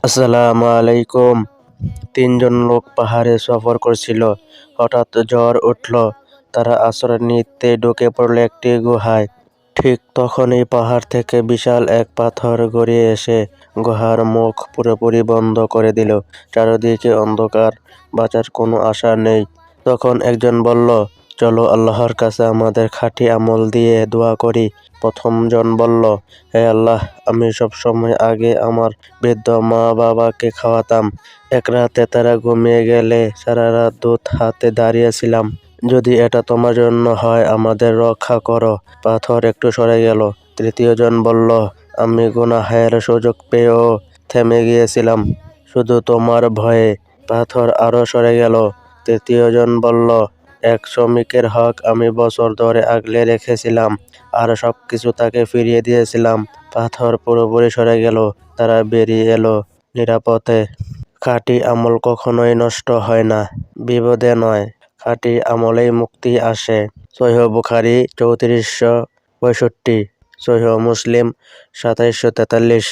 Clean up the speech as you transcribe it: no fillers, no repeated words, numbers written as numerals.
আসসালামু আলাইকুম। তিনজন লোক পাহাড়ে সফর করছিল। হঠাৎ ঝড় উঠল। তারা আশ্রয় নিতে ঢুকে পড়ল একটি গুহায়। ঠিক তখনই পাহাড় থেকে বিশাল এক পাথর গড়িয়ে এসে গুহার মুখ পুরোপুরি বন্ধ করে দিল। চারদিকে অন্ধকার, বাঁচার কোনো আশা নেই। তখন একজন বলল, চলো আল্লাহর কাছে আমাদের খাঁটি আমল দিয়ে দোয়া করি। প্রথম জন বলল, হে আল্লাহ, আমি সবসময় আগে আমার বৃদ্ধ মা বাবাকে খাওয়াতাম। এক রাতে তারা ঘুমিয়ে গেলে সারা রাত দুধ হাতে দাঁড়িয়েছিলাম। যদি এটা তোমার জন্য হয়, আমাদের রক্ষা করো। পাথর একটু সরে গেল। তৃতীয় জন বলল, আমি গুনাহের সুযোগ পেয়েও থেমে গিয়েছিলাম, শুধু তোমার ভয়ে। পাথর আরো সরে গেল। তৃতীয় জন বলল, এক শ্রমিকের হক আমি বছর ধরে আগলে রেখেছিলাম আর সবকিছু তাকে ফিরিয়ে দিয়েছিলাম। পাথর পুরোপুরি সরে গেল। তারা বেরিয়ে এলো নিরাপদে। খাঁটি আমল কখনোই নষ্ট হয় না, বিপদে নয়, খাঁটি আমলেই মুক্তি আসে। সহিহ বুখারী 3465, সহিহ মুসলিম 2743।